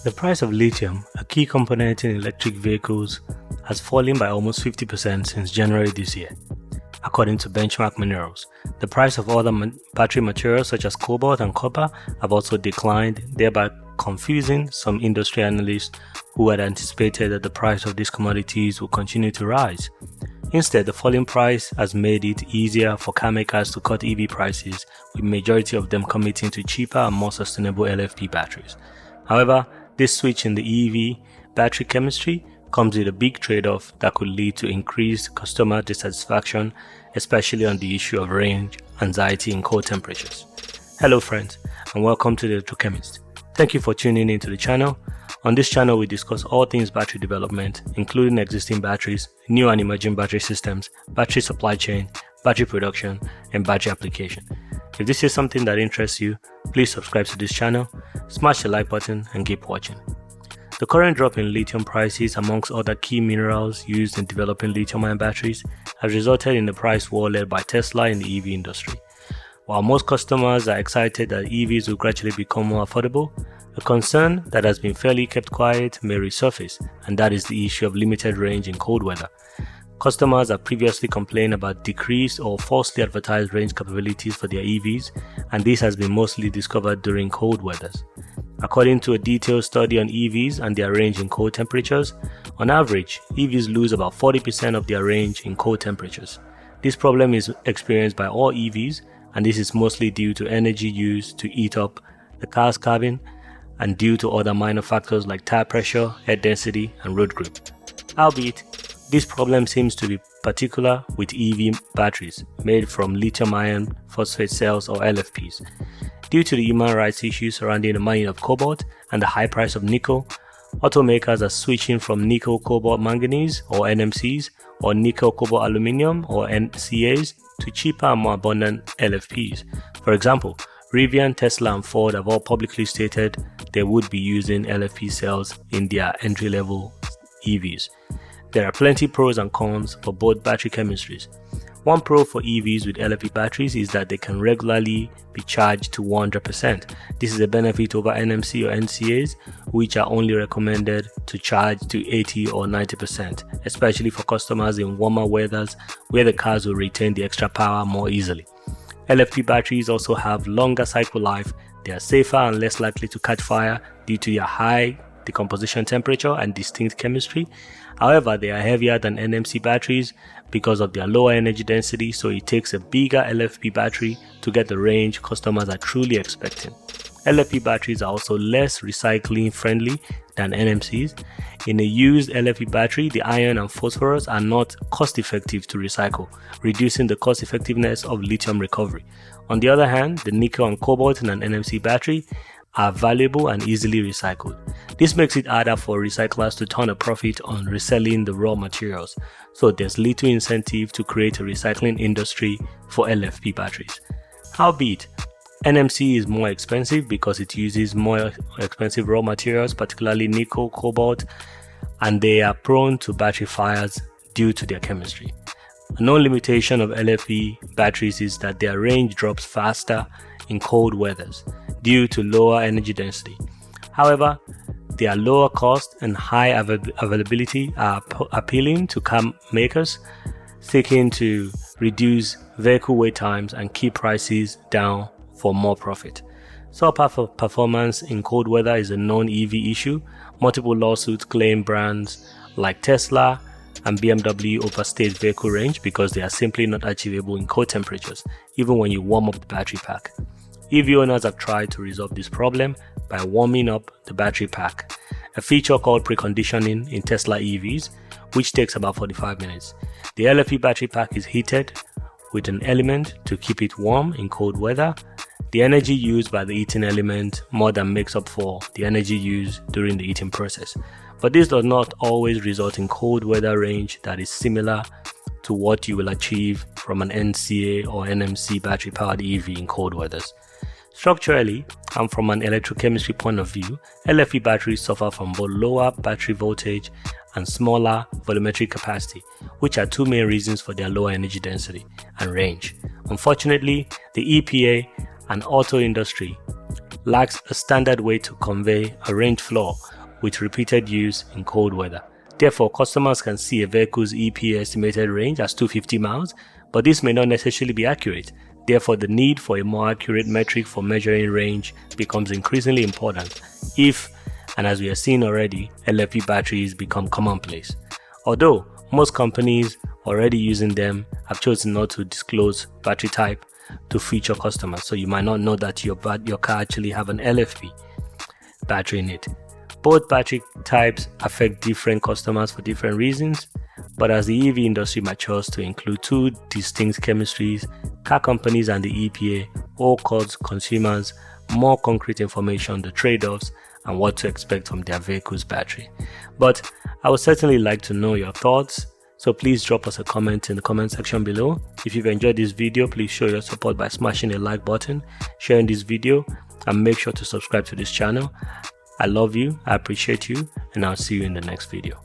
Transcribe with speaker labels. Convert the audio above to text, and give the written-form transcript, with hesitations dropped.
Speaker 1: The price of lithium, a key component in electric vehicles, has fallen by almost 50% since January this year. According to benchmark minerals, the price of other battery materials such as cobalt and copper have also declined, thereby confusing some industry analysts who had anticipated that the price of these commodities will continue to rise. Instead, the falling price has made it easier for carmakers to cut EV prices, with majority of them committing to cheaper and more sustainable LFP batteries. However, this switch in the EV battery chemistry comes with a big trade-off that could lead to increased customer dissatisfaction, especially on the issue of range anxiety in cold temperatures. Hello friends, and welcome to the Electrochemist. Thank you for tuning into the channel. On this channel, we discuss all things battery development, including existing batteries, new and emerging battery systems, battery supply chain, battery production, and battery application. If this is something that interests you, please subscribe to this channel, smash the like button, and keep watching. The current drop in lithium prices, amongst other key minerals used in developing lithium-ion batteries, has resulted in a price war led by Tesla in the EV industry. While most customers are excited that EVs will gradually become more affordable, a concern that has been fairly kept quiet may resurface, and that is the issue of limited range in cold weather. Customers have previously complained about decreased or falsely advertised range capabilities for their EVs, and this has been mostly discovered during cold weathers. According to a detailed study on EVs and their range in cold temperatures, on average, EVs lose about 40% of their range in cold temperatures. This problem is experienced by all EVs, and this is mostly due to energy used to heat up the car's cabin and due to other minor factors like tire pressure, head density, and road grip. Albeit, this problem seems to be particular with EV batteries made from lithium-ion phosphate cells or LFPs. Due to the human rights issues surrounding the mining of cobalt and the high price of nickel, automakers are switching from nickel cobalt manganese or NMCs or nickel cobalt aluminium or NCAs to cheaper and more abundant LFPs. For example, Rivian, Tesla, and Ford have all publicly stated they would be using LFP cells in their entry-level EVs. There are plenty pros and cons for both battery chemistries. One pro for EVs with LFP batteries is that they can regularly be charged to 100%. This is a benefit over NMC or NCAs, which are only recommended to charge to 80 or 90%, especially for customers in warmer weathers where the cars will retain the extra power more easily. LFP batteries also have longer cycle life. They are safer and less likely to catch fire due to their high decomposition temperature and distinct chemistry. However, they are heavier than NMC batteries because of their lower energy density, so it takes a bigger LFP battery to get the range customers are truly expecting. LFP batteries are also less recycling friendly than NMCs. In a used LFP battery, the iron and phosphorus are not cost effective to recycle, reducing the cost effectiveness of lithium recovery. On the other hand, the nickel and cobalt in an NMC battery are valuable and easily recycled. This makes it harder for recyclers to turn a profit on reselling the raw materials, so there's little incentive to create a recycling industry for LFP batteries. Howbeit, NMC is more expensive because it uses more expensive raw materials, particularly nickel, cobalt, and they are prone to battery fires due to their chemistry. A known limitation of LFP batteries is that their range drops faster in cold weathers due to lower energy density. However, their lower cost and high availability are appealing to car makers seeking to reduce vehicle wait times and keep prices down for more profit. Subpar performance in cold weather is a known EV issue. Multiple lawsuits claim brands like Tesla and BMW overstate vehicle range because they are simply not achievable in cold temperatures, even when you warm up the battery pack. EV owners have tried to resolve this problem by warming up the battery pack, a feature called preconditioning in Tesla EVs, which takes about 45 minutes. The LFP battery pack is heated with an element to keep it warm in cold weather. The energy used by the heating element more than makes up for the energy used during the heating process. But this does not always result in cold weather range that is similar to what you will achieve from an NCA or NMC battery powered EV in cold weathers. Structurally, and from an electrochemistry point of view, LFP batteries suffer from both lower battery voltage and smaller volumetric capacity, which are two main reasons for their lower energy density and range. Unfortunately, the EPA and auto industry lacks a standard way to convey a range floor with repeated use in cold weather. Therefore, customers can see a vehicle's EPA estimated range as 250 miles, but this may not necessarily be accurate. Therefore, the need for a more accurate metric for measuring range becomes increasingly important if, and as we are seeing already, LFP batteries become commonplace. Although most companies already using them have chosen not to disclose battery type to feature customers, so you might not know that your car actually have an LFP battery in it. Both battery types affect different customers for different reasons, but as the EV industry matures to include two distinct chemistries, car companies and the EPA all cause consumers more concrete information on the trade-offs and what to expect from their vehicle's battery. But I would certainly like to know your thoughts, so please drop us a comment in the comment section below. If you've enjoyed this video, please show your support by smashing the like button, sharing this video, and make sure to subscribe to this channel. I love you, I appreciate you, and I'll see you in the next video.